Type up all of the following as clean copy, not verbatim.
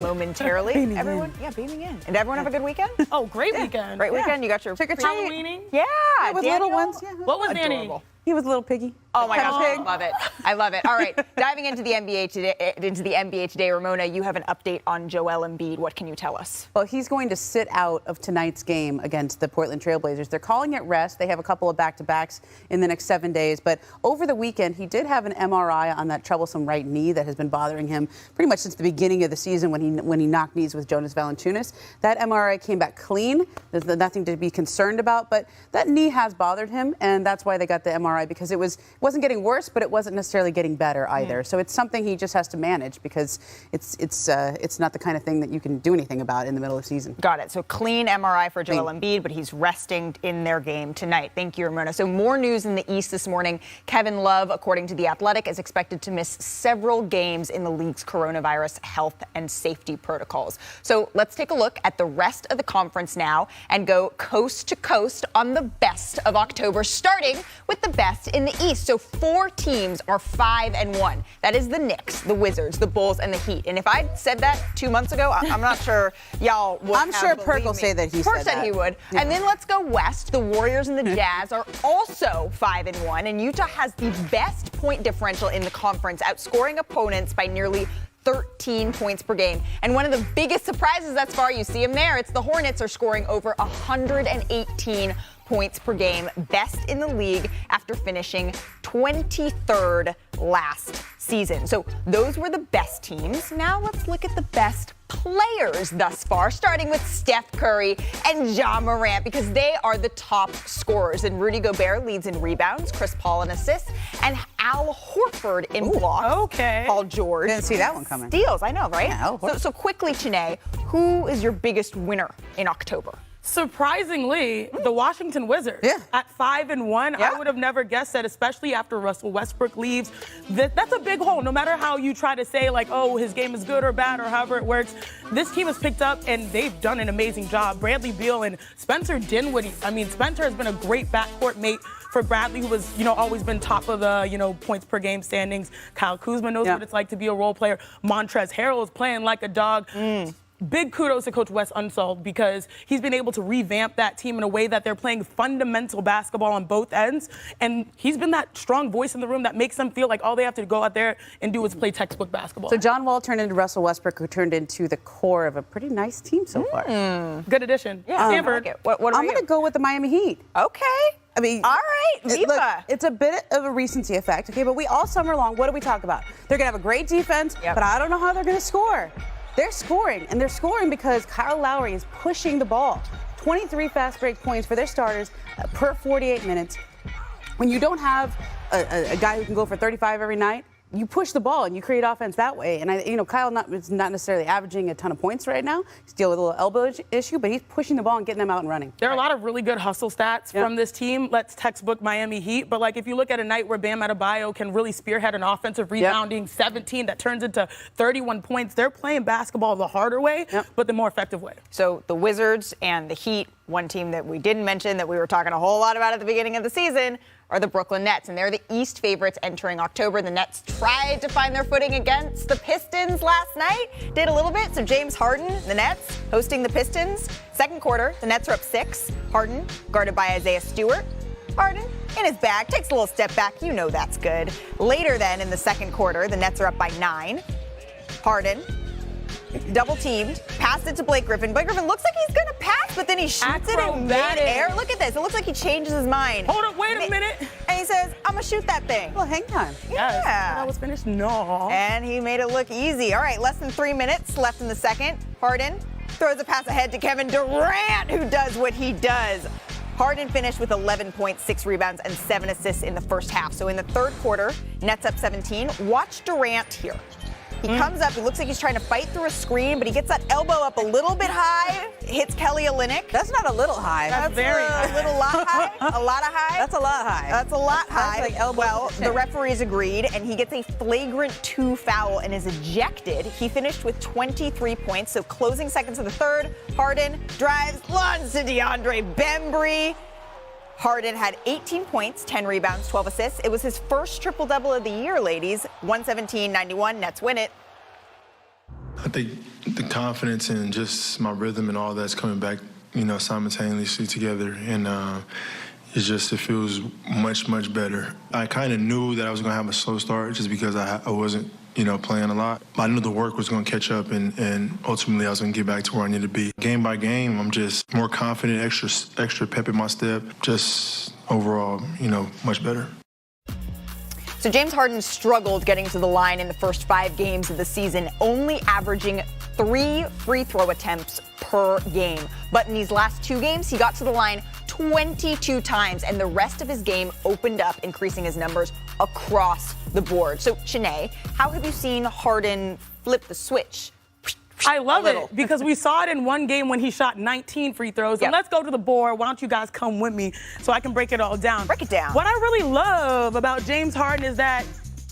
momentarily. Everyone, beaming in. And everyone have a good weekend? Oh, great weekend. Great weekend. You got your trick or treat. Halloweening? Yeah, with Daniel. little ones. Yeah. What was Danny? Adorable. He was a little piggy. Oh my gosh, I Pig. love it. I love it. All right, diving into the NBA today, Ramona, you have an update on Joel Embiid. What can you tell us? Well, he's going to sit out of tonight's game against the Portland Trailblazers. They're calling it rest. They have a couple of back-to-backs in the next 7 days. But over the weekend, he did have an MRI on that troublesome right knee that has been bothering him pretty much since the beginning of the season when he knocked knees with Jonas Valanciunas. That MRI came back clean. There's nothing to be concerned about. But that knee has bothered him, and that's why they got the MRI, because it wasn't getting worse, but it wasn't necessarily getting better either. So it's something he just has to manage, because it's not the kind of thing that you can do anything about in the middle of the season. Got it. So clean MRI for Joel Embiid, but he's resting in their game tonight. Thank you, Ramona. So more news in the East this morning. Kevin Love, according to The Athletic, is expected to miss several games in the league's coronavirus health and safety protocols. So let's take a look at the rest of the conference now and go coast to coast on the best of October, starting with the best in the East. So 4 teams are 5-1. That is the Knicks, the Wizards, the Bulls, and the Heat. And if I'd said that 2 months ago, I'm not sure y'all would. I'm sure Perk will say that he said that. Perk said he would. Yeah. And then let's go west. The Warriors and the Jazz are also 5-1, and Utah has the best point differential in the conference, outscoring opponents by nearly 13 points per game. And one of the biggest surprises thus far, you see them there, it's the Hornets are scoring over 118 points per game, best in the league after finishing 23rd last season. So those were the best teams. Now let's look at the best players thus far, starting with Steph Curry and Ja Morant, because they are the top scorers. And Rudy Gobert leads in rebounds, Chris Paul in assists, and Al Horford in blocks. Okay. Paul George. Didn't see that one coming. Steals, I know, right? Yeah, so quickly, Chene, who is your biggest winner in October? Surprisingly, the Washington Wizards at 5-1. Yeah. I would have never guessed that, especially after Russell Westbrook leaves. That's a big hole. No matter how you try to say, like, oh, his game is good or bad or however it works, this team has picked up and they've done an amazing job. Bradley Beal and Spencer Dinwiddie. I mean, Spencer has been a great backcourt mate for Bradley, who was, always been top of the, points per game standings. Kyle Kuzma knows what it's like to be a role player. Montrezl Harrell is playing like a dog. Big kudos to Coach Wes Unseld, because he's been able to revamp that team in a way that they're playing fundamental basketball on both ends. And he's been that strong voice in the room that makes them feel like all they have to go out there and do is play textbook basketball. So John Wall turned into Russell Westbrook, who turned into the core of a pretty nice team so far. Good addition. Yeah, Stanford. I like it. What I'm going to go with the Miami Heat. Okay. I mean, all right, look, Viva. it's a bit of a recency effect, okay? But we all summer long, what do we talk about? They're going to have a great defense, but I don't know how they're going to score. They're scoring, and they're scoring because Kyle Lowry is pushing the ball. 23 fast break points for their starters per 48 minutes. When you don't have a guy who can go for 35 every night, you push the ball and you create offense that way. And Kyle is not necessarily averaging a ton of points right now. He's dealing with a little elbow issue, but he's pushing the ball and getting them out and running. There are a lot of really good hustle stats from this team. Let's textbook Miami Heat. But, if you look at a night where Bam Adebayo can really spearhead an offensive rebounding 17 that turns into 31 points, they're playing basketball the harder way, but the more effective way. So the Wizards and the Heat, one team that we didn't mention that we were talking a whole lot about at the beginning of the season, are the Brooklyn Nets, and they're the East favorites entering October. The Nets tried to find their footing against the Pistons last night, did a little bit. So James Harden, the Nets, hosting the Pistons. Second quarter, the Nets are up 6. Harden, guarded by Isaiah Stewart. Harden, in his bag, takes a little step back. You know that's good. Later then, in the second quarter, the Nets are up by 9. Harden, double teamed, passed it to Blake Griffin. Blake Griffin looks like he's going to pass, but then he shoots it in mid-air. Look at this. It looks like he changes his mind. Hold up, wait a minute. And he says, I'm going to shoot that thing. Well, hang on. Yeah. That was finished? No. And he made it look easy. All right, less than 3 minutes left in the second. Harden throws a pass ahead to Kevin Durant, who does what he does. Harden finished with 11 points, 6 rebounds, and 7 assists in the first half. So in the third quarter, Nets up 17. Watch Durant here. He comes up, he looks like he's trying to fight through a screen, but he gets that elbow up a little bit high, hits Kelly Olynyk. That's not a little high. That's very high. A little lot high. A lot of high. That's a lot high. That's a lot high. Like elbow well, the referees agreed, and he gets a flagrant 2 foul and is ejected. He finished with 23 points, so closing seconds of the third, Harden drives, runs to DeAndre Bembry. Harden had 18 points, 10 rebounds, 12 assists. It was his first triple-double of the year, ladies. 117-91, Nets win it. I think the confidence and just my rhythm and all that's coming back, simultaneously together. And it feels much, much better. I kind of knew that I was going to have a slow start just because I wasn't, playing a lot. I knew the work was going to catch up and ultimately I was going to get back to where I needed to be. Game by game, I'm just more confident, extra pep in my step, just overall, much better. So James Harden struggled getting to the line in the first 5 games of the season, only averaging 3 free throw attempts per game. But in these last 2 games, he got to the line 22 times, and the rest of his game opened up, increasing his numbers across the board. So, Chiney, how have you seen Harden flip the switch? I love it because we saw it in one game when he shot 19 free throws. And let's go to the board. Why don't you guys come with me so I can break it all down? Break it down. What I really love about James Harden is that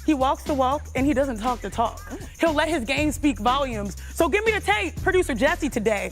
he walks the walk and he doesn't talk the talk. He'll let his game speak volumes. So give me the tape, producer Jesse, today.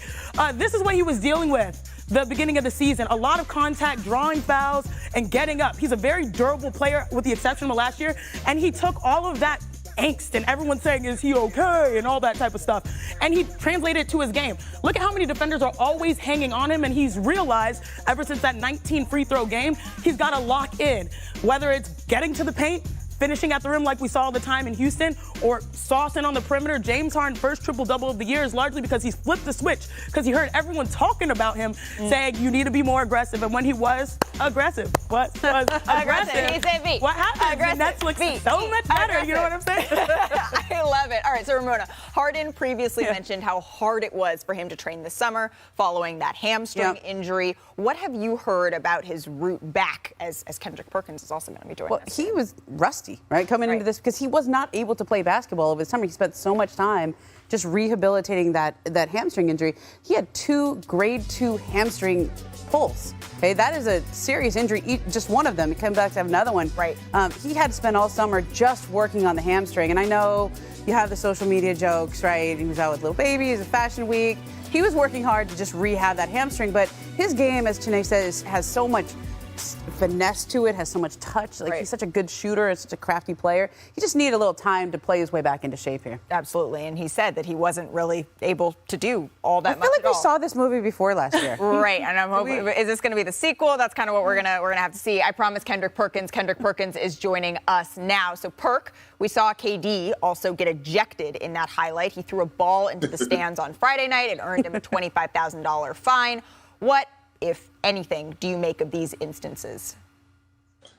This is what he was dealing with the beginning of the season. A lot of contact, drawing fouls, and getting up. He's a very durable player with the exception of last year. And he took all of that angst and everyone saying, is he okay? And all that type of stuff. And he translated it to his game. Look at how many defenders are always hanging on him, and he's realized ever since that 19 free throw game, he's got to lock in. Whether it's getting to the paint, finishing at the rim like we saw all the time in Houston, or saucing on the perimeter. James Harden's first triple-double of the year is largely because he's flipped the switch, because he heard everyone talking about him, saying you need to be more aggressive. And when he was aggressive, aggressive. He said V. What happened? Netflix is so much better, you know what I'm saying? I love it. All right, so Ramona, Harden previously mentioned how hard it was for him to train this summer following that hamstring injury. What have you heard about his route back, as Kendrick Perkins is also going to be joining us? He was rusty, coming into this, because he was not able to play basketball over the summer. He spent so much time just rehabilitating that hamstring injury. He had 2 grade 2 hamstring pulls. Okay, that is a serious injury. Just one of them. He came back to have another one. Right. He had to spend all summer just working on the hamstring. And I know you have the social media jokes, right? He was out with little babies, a fashion week. He was working hard to just rehab that hamstring. But his game, as Chiney says, has so much finesse to it, has so much touch. He's such a good shooter and such a crafty player. He just needed a little time to play his way back into shape here. Absolutely, and he said that he wasn't really able to do all that much. I feel like we saw this movie before last year. Right, and I'm hoping, is this going to be the sequel? That's kind of what we're gonna have to see. I promised Kendrick Perkins. Kendrick Perkins is joining us now. So Perk, we saw KD also get ejected in that highlight. He threw a ball into the stands on Friday night and earned him a $25,000 fine. What, if anything, do you make of these instances?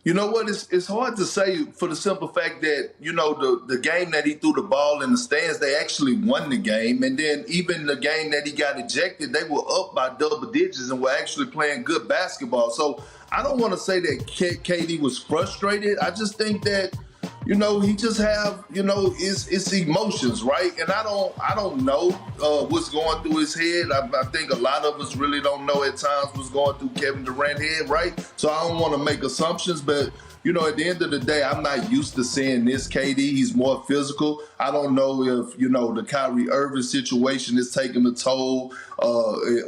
You know what? It's hard to say for the simple fact that, the game that he threw the ball in the stands, they actually won the game. And then even the game that he got ejected, they were up by double digits and were actually playing good basketball. So I don't want to say that KD was frustrated. I just think that, he just have, it's emotions, right? And I don't know what's going through his head. I think a lot of us really don't know at times what's going through Kevin Durant's head, right? So I don't want to make assumptions, but at the end of the day, I'm not used to seeing this KD. He's more physical. I don't know if, the Kyrie Irving situation is taking a toll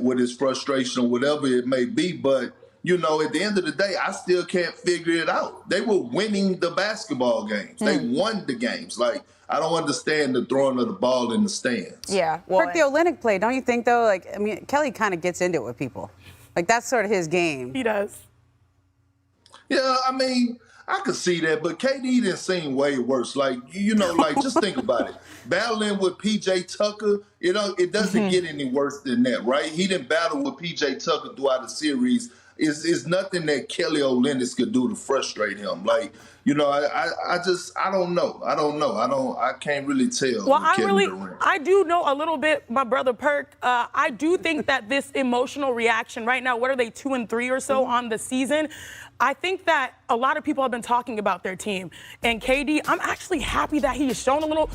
with his frustration or whatever it may be, but at the end of the day, I still can't figure it out. They were winning the basketball games. They won the games. I don't understand the throwing of the ball in the stands. Yeah. Well, the Olynyk play, don't you think, though? Kelly kind of gets into it with people. That's sort of his game. He does. Yeah, I could see that, but KD didn't seem way worse. Just think about it. Battling with P.J. Tucker, it doesn't get any worse than that, right? He didn't battle with P.J. Tucker throughout the series. It's nothing that Kelly Olynyk could do to frustrate him. I don't know. I can't really tell. Well, I do know a little bit, my brother Perk. I do think that this emotional reaction right now, what are they, 2-3 or so on the season? I think that a lot of people have been talking about their team. And KD, I'm actually happy that he has shown a little,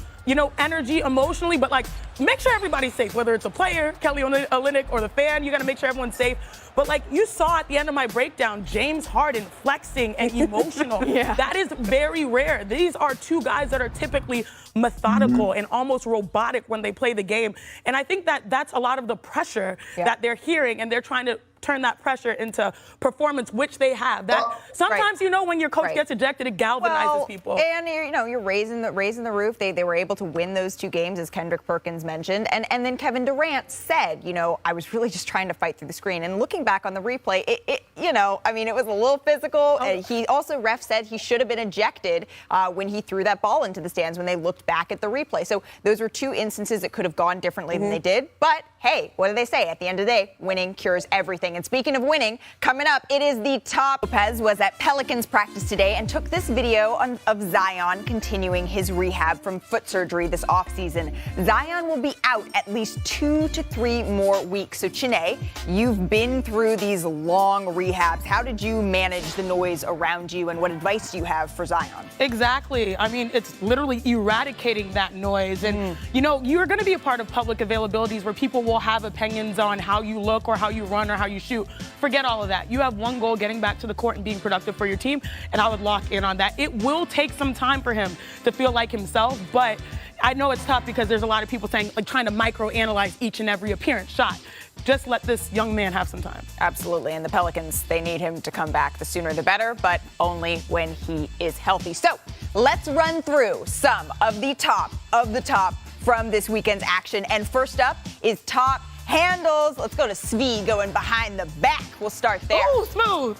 energy emotionally, but make sure everybody's safe, whether it's a player, Kelly Olynyk, or the fan, you got to make sure everyone's safe. But you saw at the end of my breakdown, James Harden flexing and emotional. That is very rare. These are 2 guys that are typically methodical and almost robotic when they play the game. And I think that that's a lot of the pressure that they're hearing, and they're trying to turn that pressure into performance, which they have. That sometimes, you know, when your coach gets ejected, it galvanizes people. And you're raising the roof. They were able to win those 2 games, as Kendrick Perkins mentioned. And then Kevin Durant said, you know, I was really just trying to fight through the screen. And looking back on the replay, it was a little physical. He also, ref said he should have been ejected when he threw that ball into the stands when they looked back at the replay. So those were 2 instances that could have gone differently than they did. But hey, what do they say? At the end of the day, winning cures everything. And speaking of winning, coming up, it is the top. Lopez was at Pelicans practice today and took this video of Zion continuing his rehab from foot surgery this offseason. Zion will be out at least 2 to 3 more weeks. So, Chiney, you've been through these long rehabs. How did you manage the noise around you, and what advice do you have for Zion? Exactly. I mean, it's literally eradicating that noise. And, you know, you're going to be a part of public availabilities where people will have opinions on how you look or how you run or how you shoot. Forget all of that. You have one goal, getting back to the court and being productive for your team, and I would lock in on that. It will take some time for him to feel like himself, but I know it's tough because there's a lot of people saying, like, trying to microanalyze each and every appearance shot. Just let this young man have some time. Absolutely. And the Pelicans, they need him to come back the sooner the better, but only when he is healthy. So let's run through some of the top from this weekend's action. And first up is top handles. Let's go to Svi going behind the back. We'll start there. Oh, smooth.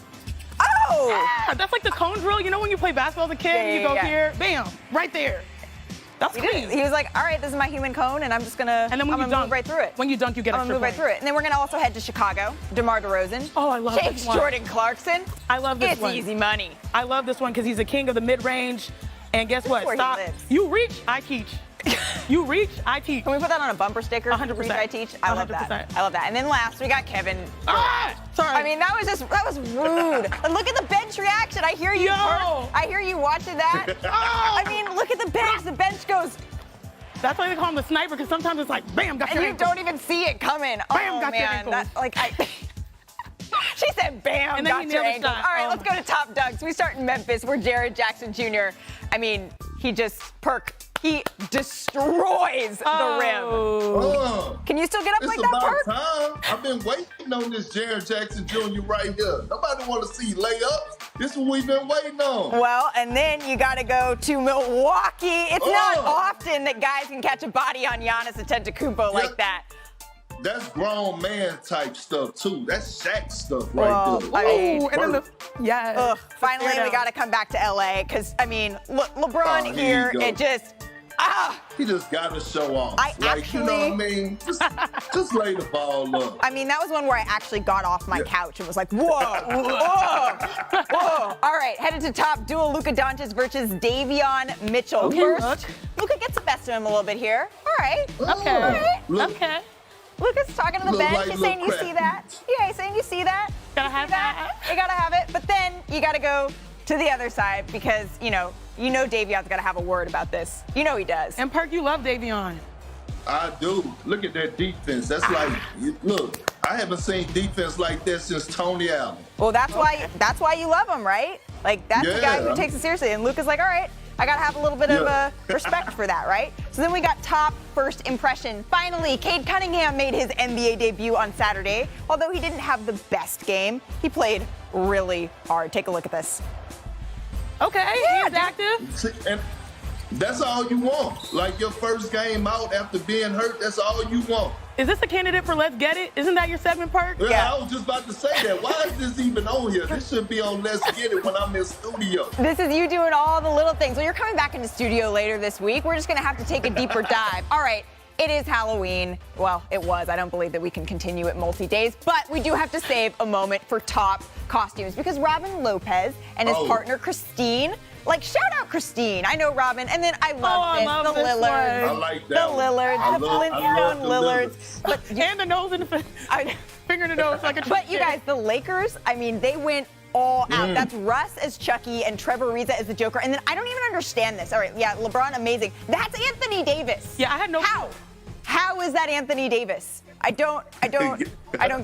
Oh! Yeah, that's like the cone drill. You know when you play basketball as a kid and you go here, bam, right there. That's clean. He was like, all right, this is my human cone, and I'm just gonna, and then when you dunk, move right through it. When you dunk, you get I'm gonna move right through it. And then we're gonna also head to Chicago. DeMar DeRozan. Oh, I love this one. Jordan Clarkson. I love this one. It's easy money. I love this one because he's a king of the mid-range. And guess what? Where Stop. he lives. You reach, I teach. You reach, I teach. Can we put that on a bumper sticker? 100%. Reach, I teach. I love 100%. that. I love that. And then last, we got Kevin. Sorry. I mean, that was rude. Look at the bench reaction. I hear you. I hear you watching that. I mean, look at the bench. The bench goes. That's why they call him the sniper, because sometimes it's like, bam, got your And you ankle. don't even see it coming. Bam, oh, got your man. ankle. She said, bam, and then got he your nailed the ankle. shot. All right, let's go to top dunks. We start in Memphis, where Jared Jackson Jr., I mean, he destroys the rim. Can you still get up like that, Perk? It's about time. I've been waiting on this Jared Jackson Jr. right here. Nobody want to see layups. This is what we've been waiting on. Well, and then you got to go to Milwaukee. It's not often that guys can catch a body on Giannis Antetokounmpo like that. That's grown man type stuff, too. That's Shaq stuff right there. I mean, and then finally, we got to come back to LA because, I mean, LeBron here, it just, he just got to show off. You know what I mean? Just lay the ball up. I mean, that was one where I actually got off my couch and was like, whoa, whoa. All right, headed to top duel, Luka Doncic versus Davion Mitchell. First, Luka gets the best of him a little bit here. All right. Okay. Luka's talking to the bench. He's saying, you see that? Yeah, he's saying, you see that? Gotta have that. You gotta have it. But then you gotta go to the other side because, you know Davion's gotta have a word about this. You know he does. And Perk, you love Davion. I do. Look at that defense. That's like, look, I haven't seen defense like that since Tony Allen. Well, that's why you love him, right? Like, that's the guy who takes it seriously. And Luka's like, all right, I got to have a little bit of respect for that, right? So then we got top first impression. Finally, Cade Cunningham made his NBA debut on Saturday. Although he didn't have the best game, he played really hard. Take a look at this. Okay, he's active. And that's all you want. Like your first game out after being hurt, that's all you want. Is this a candidate for Let's Get It? Isn't that your segment, Perk? Yeah, I was just about to say that. Why is this even on here? This should be on Let's Get It when I'm in studio. This is you doing all the little things. Well, you're coming back into studio later this week. We're just going to have to take a deeper dive. All right. It is Halloween. Well, it was. I don't believe that we can continue it multi-days, but we do have to save a moment for top costumes because Robin Lopez and his partner Christine, like shout out Christine. I know Robin, and then I love this the Lillards. I like that. The Lillards, the Flintstone Lillards. But and the nose and the finger in the nose like a But you guys, the Lakers, I mean, they went all out. That's Russ as Chucky and Trevor Ariza as the Joker. And then I don't even understand this. All right, yeah, LeBron, amazing. That's Anthony Davis. Yeah, I had no clue. How is that Anthony Davis? I don't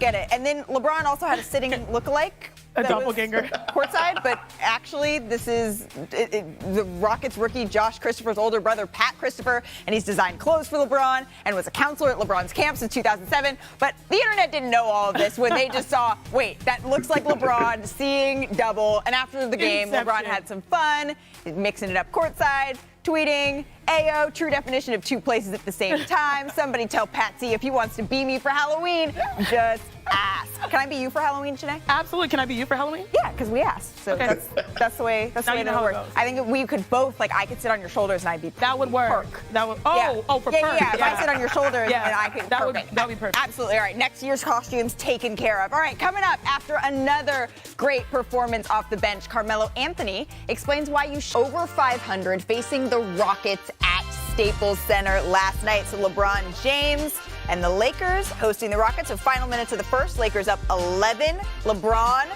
get it. And then LeBron also had a sitting lookalike. A that was doppelganger. courtside, but actually this is the Rockets rookie Josh Christopher's older brother, Pat Christopher, and he's designed clothes for LeBron and was a counselor at LeBron's camp since 2007. But the internet didn't know all of this when they just saw, wait, that looks like LeBron seeing double. And after the game, Inception. LeBron had some fun, mixing it up courtside, tweeting, Ayo, true definition of two places at the same time. Somebody tell Patsy if he wants to be me for Halloween, just ask. Can I be you for Halloween today? Absolutely. Can I be you for Halloween? Yeah, because we asked. So Okay. that's the way Now you know that how it works. goes. I think we could both, like, I could sit on your shoulders and I'd be That would work. Perk. That would. Yeah. For yeah, perk. yeah. If I sit on your shoulders Yeah. and I could. That would perfect. be perfect. Absolutely. All right. Next year's costumes taken care of. All right. Coming up after another great performance off the bench, Carmelo Anthony explains why you over 500 facing the Rockets at Staples Center last night. So LeBron James and the Lakers hosting the Rockets. So final minutes of the first. Lakers up 11. LeBron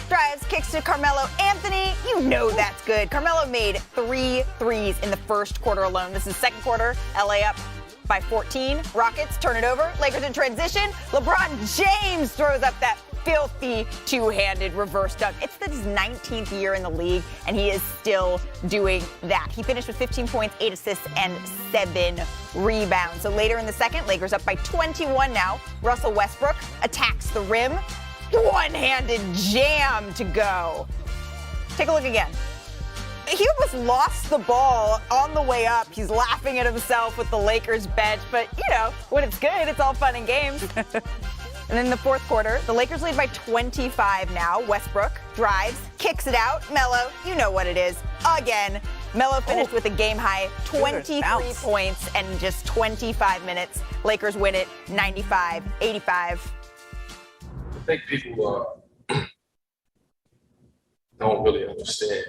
drives, kicks to Carmelo Anthony. You know that's good. Carmelo made 3 threes in the first quarter alone. This is second quarter. LA up by 14. Rockets turn it over. Lakers in transition. LeBron James throws up that filthy two-handed reverse dunk. It's his 19th year in the league, and he is still doing that. He finished with 15 points, 8 assists, and 7 rebounds. So later in the second, Lakers up by 21 now. Russell Westbrook attacks the rim. One-handed jam to go. Take a look again. He almost lost the ball on the way up. He's laughing at himself with the Lakers bench, but when it's good, it's all fun and games. And then in the fourth quarter, the Lakers lead by 25 now. Westbrook drives, kicks it out. Melo, you know what it is. Again, Melo finished with a game-high 23 points and just 25 minutes. Lakers win it 95-85. I think people don't really understand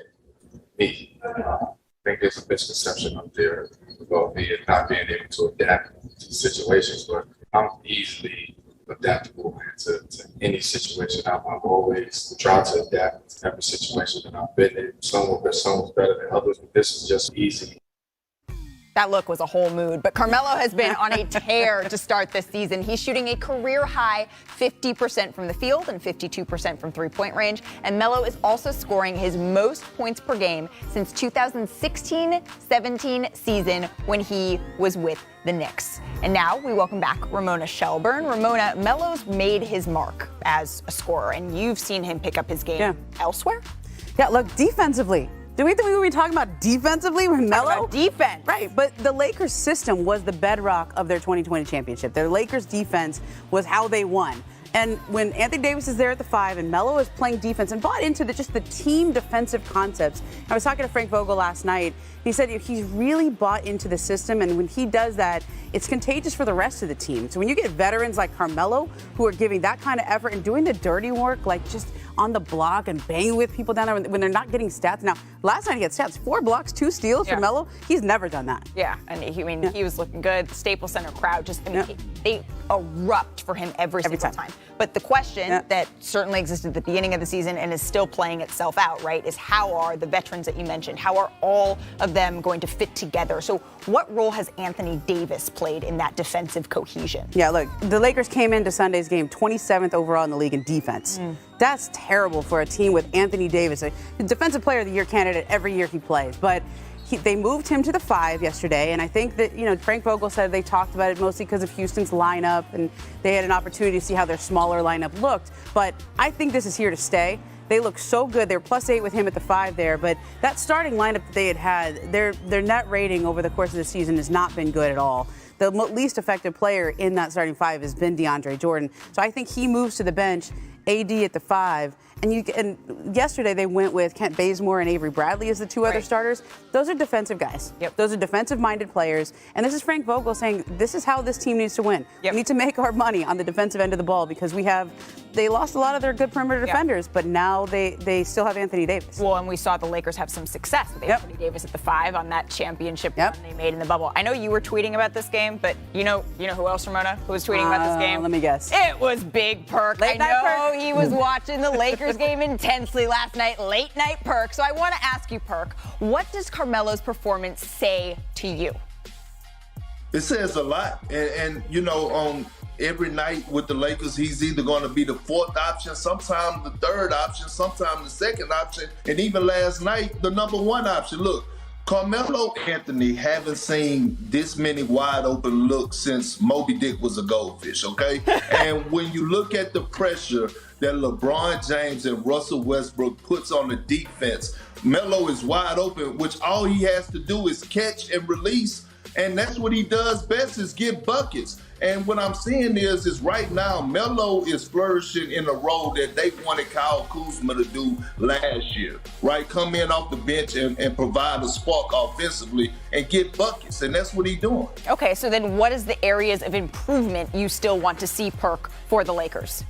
me. I think there's a misconception up there about me and not being able to adapt to situations, but I'm easily adaptable to any situation. I've always tried to adapt to every situation that I've been in. Someone's better than others, but this is just easy. That look was a whole mood, but Carmelo has been on a tear to start this season. He's shooting a career-high 50% from the field and 52% from three-point range, and Melo is also scoring his most points per game since 2016-17 season when he was with the Knicks. And now we welcome back Ramona Shelburne. Ramona, Melo's made his mark as a scorer, and you've seen him pick up his game elsewhere? Yeah, look, defensively. Do we think we were talking about defensively with Melo? Defense. Right, but the Lakers system was the bedrock of their 2020 championship. Their Lakers defense was how they won. And when Anthony Davis is there at the 5 and Melo is playing defense and bought into just the team defensive concepts. I was talking to Frank Vogel last night. He said he's really bought into the system, and when he does that, it's contagious for the rest of the team. So when you get veterans like Carmelo who are giving that kind of effort and doing the dirty work, like just on the block and banging with people down there when they're not getting stats. Now, last night he had stats, 4 blocks, 2 steals for Melo. He's never done that. Yeah, and he was looking good. The Staples Center crowd they erupt for him every single time. But the question that certainly existed at the beginning of the season and is still playing itself out, right, is how are the veterans that you mentioned, how are all of them going to fit together? So what role has Anthony Davis played in that defensive cohesion? Yeah, look, the Lakers came into Sunday's game 27th overall in the league in defense. That's terrible for a team with Anthony Davis, a defensive player of the year candidate every year he plays. But they moved him to the 5 yesterday, and I think that, Frank Vogel said they talked about it mostly because of Houston's lineup, and they had an opportunity to see how their smaller lineup looked. But I think this is here to stay. They look so good. They were +8 with him at the 5 there, but that starting lineup that they had, their net rating over the course of the season has not been good at all. The least effective player in that starting 5 has been DeAndre Jordan. So I think he moves to the bench, AD at the 5. And yesterday they went with Kent Bazemore and Avery Bradley as the 2 other starters. Those are defensive guys. Those are defensive-minded players. And this is Frank Vogel saying this is how this team needs to win. We need to make our money on the defensive end of the ball because they lost a lot of their good perimeter defenders, but now they still have Anthony Davis. Well, and we saw the Lakers have some success with Anthony Davis at the 5 on that championship run they made in the bubble. I know you were tweeting about this game, but you know who else, Ramona, who was tweeting about this game? Let me guess. It was Big Perk. Late night Perk. He was watching the Lakers game intensely last night, late night Perk. So I want to ask you, Perk, what does Carmelo's performance say to you? It says a lot, and every night with the Lakers, he's either going to be the fourth option, sometimes the third option, sometimes the second option, and even last night, the number one option. Look, Carmelo Anthony haven't seen this many wide open looks since Moby Dick was a goldfish, okay? And when you look at the pressure that LeBron James and Russell Westbrook puts on the defense, Melo is wide open, which all he has to do is catch and release. And that's what he does best, is get buckets. And what I'm seeing is right now, Melo is flourishing in a role that they wanted Kyle Kuzma to do last year, right? Come in off the bench and provide a spark offensively and get buckets. And that's what he's doing. Okay, so then what is the areas of improvement you still want to see, Perk, for the Lakers?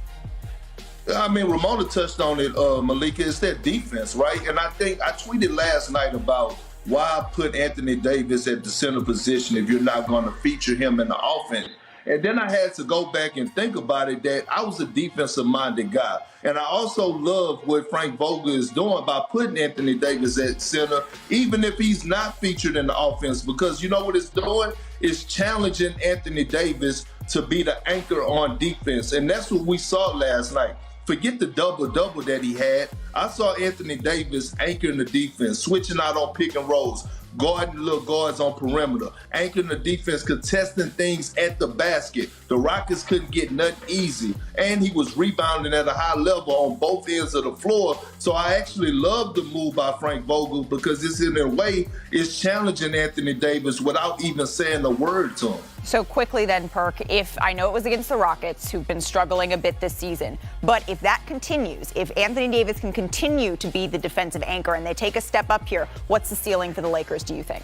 I mean, Ramona touched on it, Malika. It's that defense, right? And I think I tweeted last night about why put Anthony Davis at the center position if you're not going to feature him in the offense. And then I had to go back and think about it, that I was a defensive-minded guy. And I also love what Frank Vogel is doing by putting Anthony Davis at center, even if he's not featured in the offense, because you know what it's doing? It's challenging Anthony Davis to be the anchor on defense. And that's what we saw last night. Forget the double-double that he had. I saw Anthony Davis anchoring the defense, switching out on pick and rolls, guarding the little guards on perimeter, anchoring the defense, contesting things at the basket. The Rockets couldn't get nothing easy, and he was rebounding at a high level on both ends of the floor. So I actually love the move by Frank Vogel, because it's in a way, it's challenging Anthony Davis without even saying a word to him. So quickly then, Perk, if I know it was against the Rockets, who've been struggling a bit this season, but if that continues, if Anthony Davis can continue to be the defensive anchor and they take a step up here, what's the ceiling for the Lakers, do you think?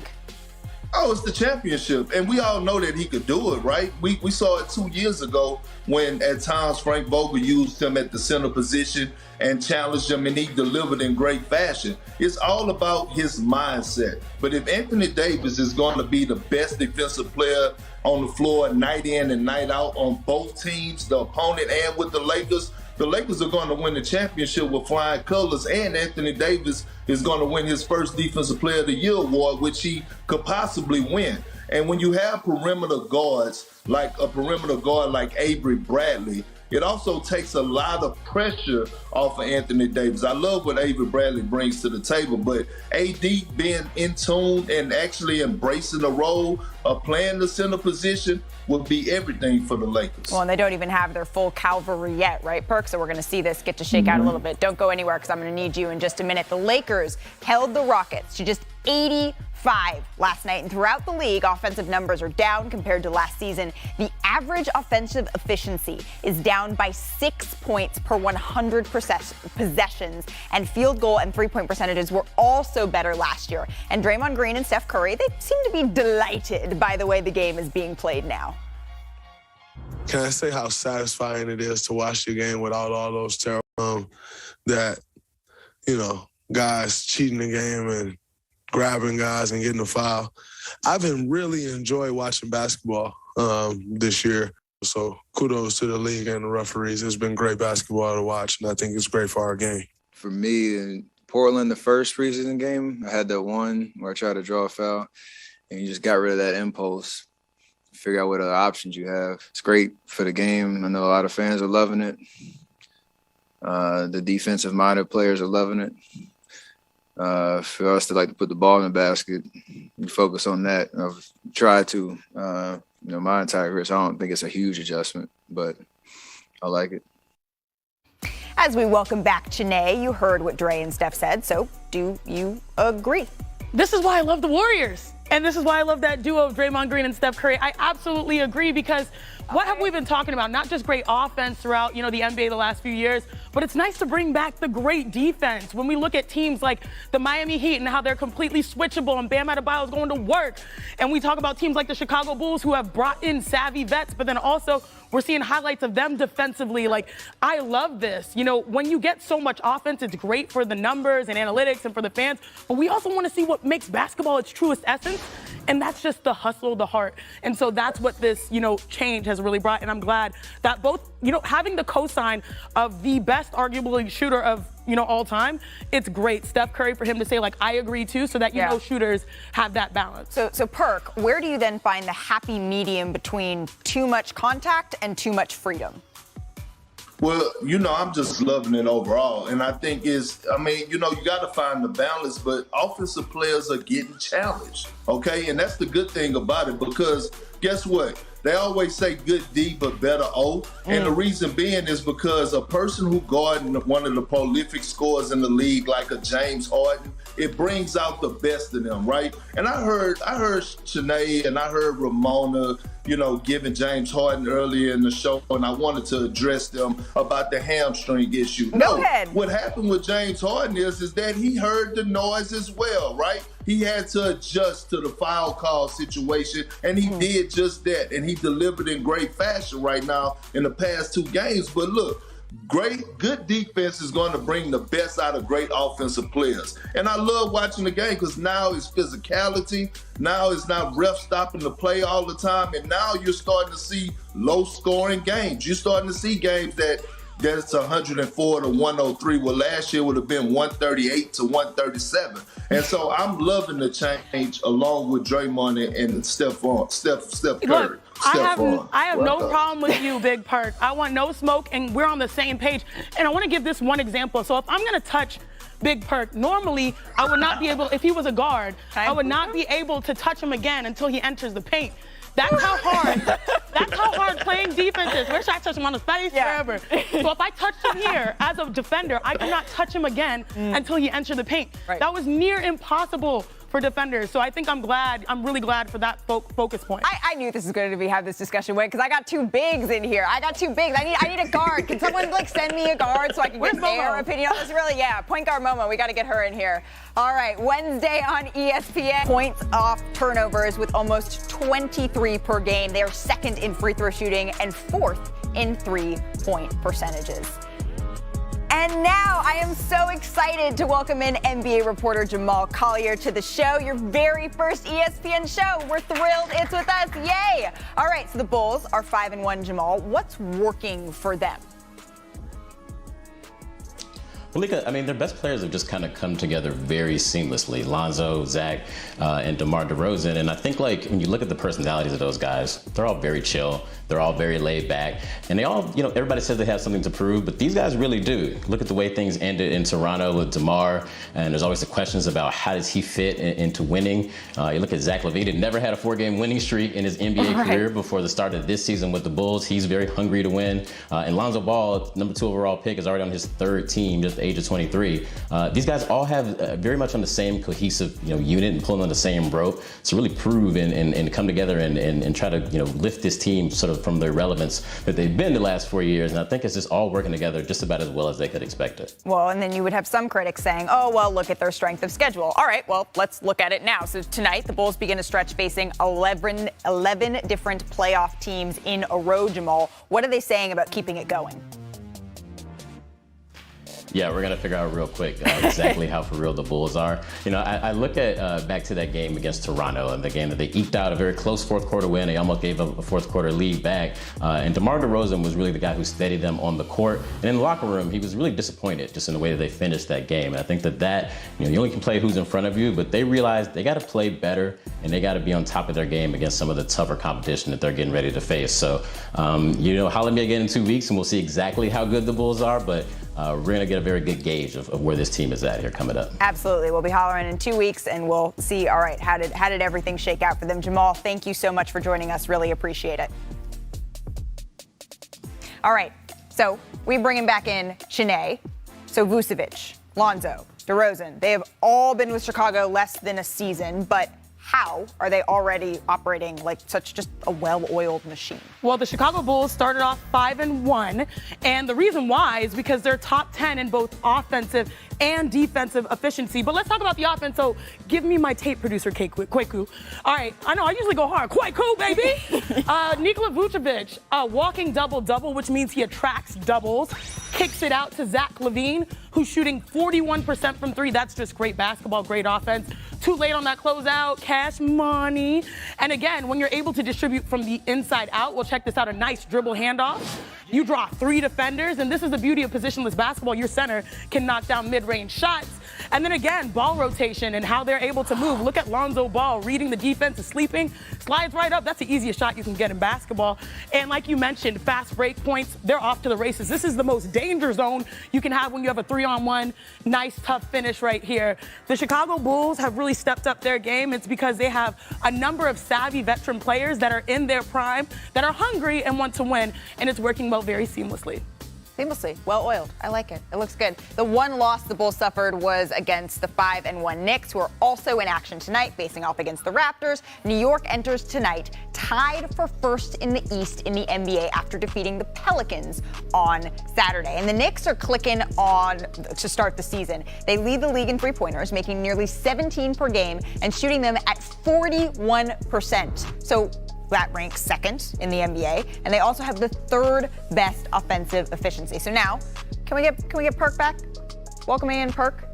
Oh, it's the championship. And we all know that he could do it, right? We saw it 2 years ago when at times Frank Vogel used him at the center position and challenged him, and he delivered in great fashion. It's all about his mindset. But if Anthony Davis is going to be the best defensive player on the floor night in and night out on both teams, the opponent and with the Lakers are going to win the championship with flying colors, and Anthony Davis is going to win his first Defensive Player of the Year award, which he could possibly win. And when you have perimeter guards, like a perimeter guard like Avery Bradley, it also takes a lot of pressure off of Anthony Davis. I love what Avery Bradley brings to the table, but AD being in tune and actually embracing the role of playing the center position would be everything for the Lakers. Well, and they don't even have their full cavalry yet, right, Perk? So we're going to see this get to shake out a little bit. Don't go anywhere, because I'm going to need you in just a minute. The Lakers held the Rockets to just 85 last night, and throughout the league, offensive numbers are down compared to last season. The average offensive efficiency is down by 6 points per 100 possessions, and field goal and three-point percentages were also better last year. And Draymond Green and Steph Curry, they seem to be delighted by the way the game is being played now. Can I say how satisfying it is to watch the game without all those terrible that, guys cheating the game and grabbing guys and getting a foul. I've been really enjoyed watching basketball this year. So kudos to the league and the referees. It's been great basketball to watch, and I think it's great for our game. For me, in Portland, the first preseason game, I had that one where I tried to draw a foul, and you just got rid of that impulse. Figure out what other options you have. It's great for the game. I know a lot of fans are loving it. The defensive-minded players are loving it. For us to like to put the ball in the basket, we focus on that. I've tried to, my entire career. So I don't think it's a huge adjustment, but I like it. As we welcome back Chiney, you heard what Dre and Steph said, so do you agree? This is why I love the Warriors. And this is why I love that duo of Draymond Green and Steph Curry. I absolutely agree, because what have we been talking about? Not just great offense throughout, the NBA the last few years, but it's nice to bring back the great defense. When we look at teams like the Miami Heat and how they're completely switchable and Bam Adebayo is going to work. And we talk about teams like the Chicago Bulls who have brought in savvy vets, but then also we're seeing highlights of them defensively. Like, I love this. When you get so much offense, it's great for the numbers and analytics and for the fans, but we also want to see what makes basketball its truest essence. And that's just the hustle, the heart. And so that's what this, change has really brought. And I'm glad that both, having the cosign of the best arguably shooter of, all time, it's great. Steph Curry, for him to say, I agree too, so that, shooters have that balance. So Perk, where do you then find the happy medium between too much contact and too much freedom? Well, I'm just loving it overall. And I think you got to find the balance, but offensive players are getting challenged, okay? And that's the good thing about it, because guess what? They always say good D, but better O. And the reason being is because a person who guarding one of the prolific scorers in the league, like a James Harden, it brings out the best in them, right? And I heard Sinead and I heard Ramona, giving James Harden earlier in the show, and I wanted to address them about the hamstring issue. Go ahead. What happened with James Harden is that he heard the noise as well, right? He had to adjust to the foul call situation, and he did just that. And he delivered in great fashion right now in the past 2 games. But look, good defense is going to bring the best out of great offensive players. And I love watching the game because now it's physicality. Now it's not refs stopping the play all the time. And now you're starting to see low-scoring games. You're starting to see games that's 104 to 103. Well, last year would have been 138 to 137. And so I'm loving the change along with Draymond and Steph Curry. Look, I have no problem with you, Big Perk. I want no smoke, and we're on the same page. And I want to give this one example. So if I'm going to touch Big Perk, normally I would not be able, if he was a guard, I would not be able to touch him again until he enters the paint. That's how hard playing defense is. Where should I touch him? On his face? Wherever. So if I touched him here as a defender, I could not touch him again until he entered the paint. Right. That was near impossible for defenders. So I think I'm really glad for that focus point. I knew this was going to have this discussion with, because I got 2 bigs in here. I need a guard. Can someone send me a guard so I can get their opinion on this? Really, point guard Momo. We got to get her in here. All right, Wednesday on ESPN. Points off turnovers with almost 23 per game. They are second in free throw shooting and 4th in 3-point percentages. And now I am so excited to welcome in NBA reporter Jamal Collier to the show, your very first ESPN show. We're thrilled it's with us. Yay! All right, so the Bulls are 5-1, Jamal. What's working for them? Malika, their best players have just kind of come together very seamlessly. Lonzo, Zach, and DeMar DeRozan. And I think when you look at the personalities of those guys, they're all very chill. They're all very laid back. And they all, everybody says they have something to prove, but these guys really do. Look at the way things ended in Toronto with DeMar, and there's always the questions about how does he fit into winning. You look at Zach LaVine, who never had a 4-game winning streak in his NBA career before the start of this season with the Bulls. He's very hungry to win. And Lonzo Ball, number 2 overall pick, is already on his 3rd team, just the age of 23. These guys all have very much on the same cohesive unit and pulling on the same rope to really prove and come together and try to lift this team sort of from their relevance that they've been the last 4 years. And I think it's just all working together just about as well as they could expect it. Well, and then you would have some critics saying, oh, well, look at their strength of schedule. All right, well, let's look at it now. So tonight, the Bulls begin a stretch facing 11 different playoff teams in a row, Jamal. What are they saying about keeping it going? Yeah, we're going to figure out real quick exactly how for real the Bulls are. I look at back to that game against Toronto, and the game that they eked out a very close 4th quarter win. They almost gave up a 4th quarter lead back. And DeMar DeRozan was really the guy who steadied them on the court. And in the locker room, he was really disappointed just in the way that they finished that game. And I think that you only can play who's in front of you, but they realized they got to play better and they got to be on top of their game against some of the tougher competition that they're getting ready to face. So, holler at me again in 2 weeks and we'll see exactly how good the Bulls are. But we're going to get a very good gauge of where this team is at here coming up. Absolutely. We'll be hollering in 2 weeks, and we'll see, all right, how did everything shake out for them. Jamal, thank you so much for joining us. Really appreciate it. All right, so we bring him back in Chiney. So Vucevic, Lonzo, DeRozan, they have all been with Chicago less than a season, but how are they already operating like such just a well-oiled machine? Well, the Chicago Bulls started off 5-1, and the reason why is because they're top 10 in both offensive and defensive efficiency. But let's talk about the offense. So give me my tape producer, Kwaku. All right, I know I usually go hard. Kwaku, baby! Nikola Vucevic, walking double-double, which means he attracts doubles, kicks it out to Zach LaVine, who's shooting 41% from 3. That's just great basketball, great offense. too late on that closeout, cash money. And again, when you're able to distribute from the inside out, well, check this out, a nice dribble handoff. You draw 3 defenders, and this is the beauty of positionless basketball. Your center can knock down mid-range shots. And then again, ball rotation and how they're able to move. Look at Lonzo Ball reading the defense and sleeping, slides right up. That's the easiest shot you can get in basketball. And like you mentioned, fast break points, they're off to the races. This is the most danger zone you can have when you have a 3-on-1, nice, tough finish right here. The Chicago Bulls have really stepped up their game. It's because they have a number of savvy veteran players that are in their prime, that are hungry and want to win, and it's working well very seamlessly. Seamlessly, well-oiled. I like it. It looks good. The one loss the Bulls suffered was against the 5-1 Knicks, who are also in action tonight, facing off against the Raptors. New York enters tonight tied for first in the East in the NBA after defeating the Pelicans on Saturday. And the Knicks are clicking on to start the season. They lead the league in three-pointers, making nearly 17 per game and shooting them at 41%. So that ranks second in the NBA, and they also have the 3rd best offensive efficiency. So now, can we get Perk back? Welcoming in Perk.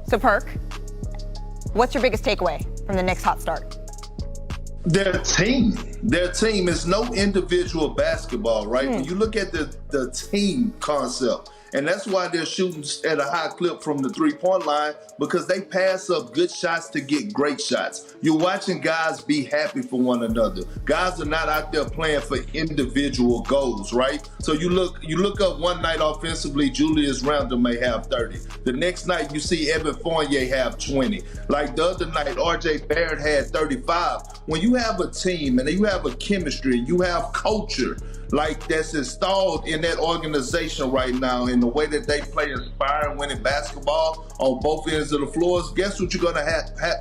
So Perk, what's your biggest takeaway from the Knicks' hot start? Their team is no individual basketball, right? When you look at the team concept, and that's why they're shooting at a high clip from the three-point line, because they pass up good shots to get great shots. You're watching guys be happy for one another. Guys are not out there playing for individual goals, right? So you look up one night offensively, Julius Randle may have 30. The next night you see Evan Fournier have 20. Like the other night, RJ Barrett had 35. When you have a team and you have a chemistry, you have culture, like that's installed in that organization right now in the way that they play inspiring winning basketball on both ends of the floors, guess what you're gonna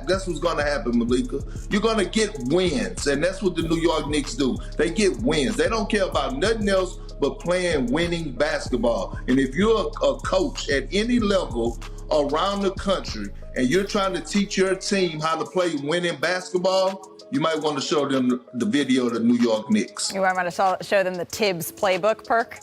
guess what's gonna happen, Malika? You're gonna get wins, and that's what the New York Knicks do. They get wins. They don't care about nothing else but playing winning basketball. And if you're a coach at any level around the country and you're trying to teach your team how to play winning basketball, you might want to show them the video of the New York Knicks. You might want to show them the Tibbs playbook, Perk?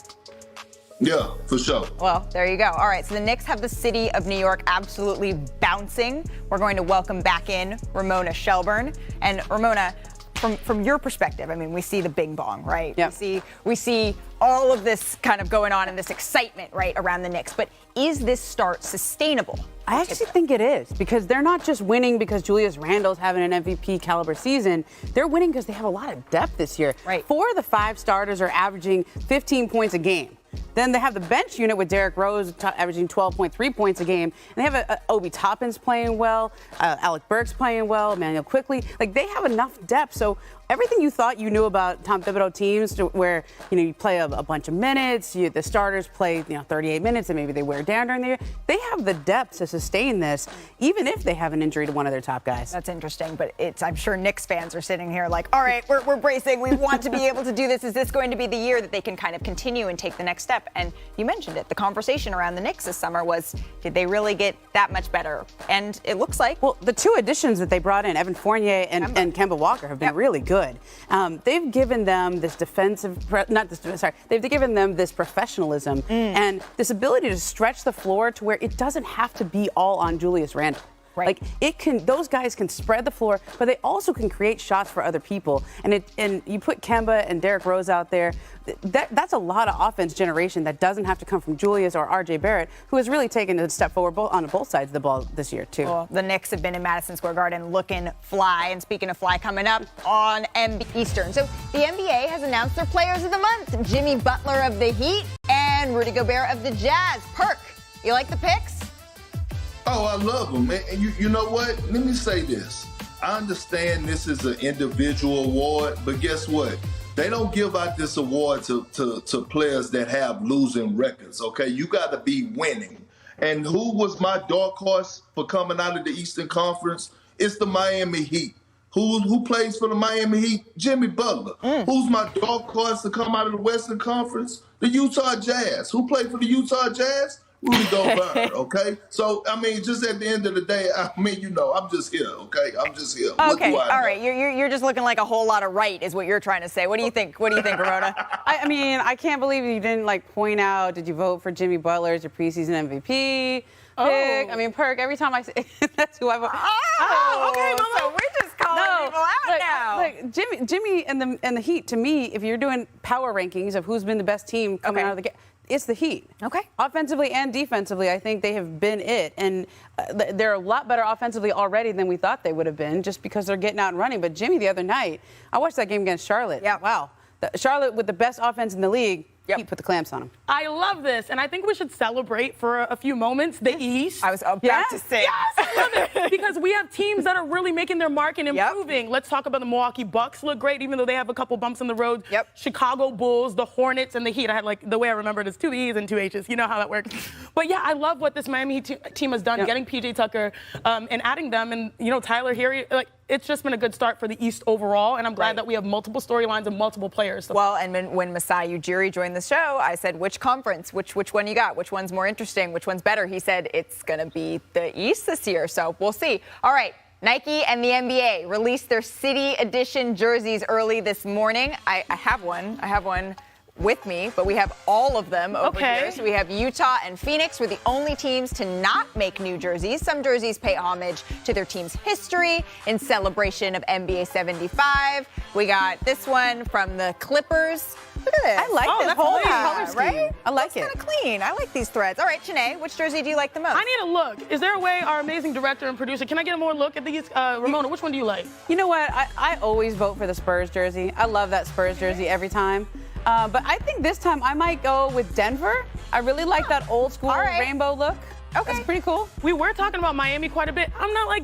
Yeah, for sure. Well, there you go. All right, so the Knicks have the city of New York absolutely bouncing. We're going to welcome back in Ramona Shelburne. And Ramona, from your perspective, I mean, we see the bing bong, right? Yep. We see all of this kind of going on and this excitement, right, around the Knicks. But is this start sustainable? I actually think it is, because they're not just winning because Julius Randle's having an MVP caliber season. They're winning because they have a lot of depth this year. Right. 4 of the 5 starters are averaging 15 points a game. Then they have the bench unit with Derrick Rose averaging 12.3 points a game. And they have Obi Toppin's playing well, Alec Burks playing well, Emmanuel Quickley. Like, they have enough depth. So everything you thought you knew about Tom Thibodeau teams, where you play a bunch of minutes, the starters play 38 minutes, and maybe they wear down during the year. They have the depth to sustain this, even if they have an injury to one of their top guys. That's interesting, but I'm sure Knicks fans are sitting here like, all right, we're bracing. We want to be able to do this. Is this going to be the year that they can kind of continue and take the next step? And you mentioned it. The conversation around the Knicks this summer was, did they really get that much better? And it looks like. Well, the 2 additions that they brought in, Evan Fournier and Kemba Walker, have been really good. They've given them this they've given them this professionalism and this ability to stretch the floor to where it doesn't have to be all on Julius Randle. Right. Like those guys can spread the floor, but they also can create shots for other people. And you put Kemba and Derrick Rose out there. That's a lot of offense generation that doesn't have to come from Julius or RJ Barrett, who has really taken a step forward on both sides of the ball this year too. Well, the Knicks have been in Madison Square Garden looking fly. And speaking of fly, coming up on Eastern. So the NBA has announced their players of the month: Jimmy Butler of the Heat and Rudy Gobert of the Jazz. Perk, you like the picks? Oh, I love them. And you know what? Let me say this. I understand this is an individual award, but guess what? They don't give out this award to players that have losing records, okay? You got to be winning. And who was my dark horse for coming out of the Eastern Conference? It's the Miami Heat. Who plays for the Miami Heat? Jimmy Butler. Who's my dark horse to come out of the Western Conference? The Utah Jazz. Who played for the Utah Jazz? Rudy Gobert, okay? So, I mean, just at the end of the day, I mean, I'm just here, okay? I'm just here. What Okay, do all I know? right. You're just looking like a whole lot of right, is what you're trying to say. What do you think? What do you think, Ramona? I mean, I can't believe you didn't point out. Did you vote for Jimmy Butler as your preseason MVP? Pick? I mean, Perk. Every time I say that's who I vote. Oh, okay, Mama. So we're just calling people out now. Look, Jimmy and the Heat. To me, if you're doing power rankings of who's been the best team coming out of the game, it's the Heat. Okay. Offensively and defensively, I think they have been it. And they're a lot better offensively already than we thought they would have been just because they're getting out and running. But Jimmy, the other night, I watched that game against Charlotte. Yeah. Wow. Charlotte with the best offense in the league. Yep. He put the clamps on him. I love this, and I think we should celebrate for a few moments the East. I was about to say. Yes, I love it. Because we have teams that are really making their mark and improving. Let's talk about the Milwaukee Bucks. Look great, even though they have a couple bumps in the road. Chicago Bulls, the Hornets, and the Heat. I had the way I remember it is 2 E's and 2 H's. You know how that works. But yeah, I love what this Miami Heat team has done, getting PJ Tucker and adding them, and Tyler Hero. It's just been a good start for the East overall, and I'm glad that we have multiple storylines and multiple players. Well, and when Masai Ujiri joined the show, I said, which conference? Which one you got? Which one's more interesting? Which one's better? He said it's going to be the East this year, so we'll see. All right. Nike and the NBA released their City Edition jerseys early this morning. I have one with me, but we have all of them over here. So we have Utah and Phoenix were the only teams to not make new jerseys. Some jerseys pay homage to their team's history in celebration of NBA 75. We got this one from the Clippers. Look at this. I like this whole color scheme. Right? I like it. It's kind of clean. I like these threads. All right, Chanae, which jersey do you like the most? I need a look. Is there a way our amazing director and producer, can I get a more look at these? Ramona, which one do you like? You know what? I always vote for the Spurs jersey. I love that Spurs jersey every time. But I think this time I might go with Denver. I really like that old school rainbow look. Okay. That's pretty cool. We were talking about Miami quite a bit. I'm not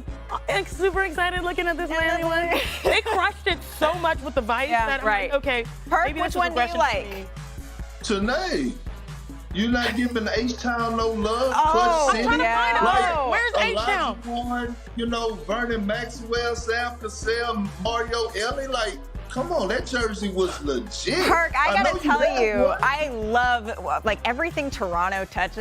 super excited looking at this Miami one. They crushed it so much with the Vice that I'm like, okay. Perk, maybe which this was one do you aggression like? Chanae, you're not giving H-Town no love. Oh, Clutch City. I'm trying to find it. Where's H-Town? Elijah Warren, Vernon Maxwell, Sam Cassell, Mario Ellie, come on, that jersey was legit. Perk, I gotta know tell have you, one. I love everything Toronto touches.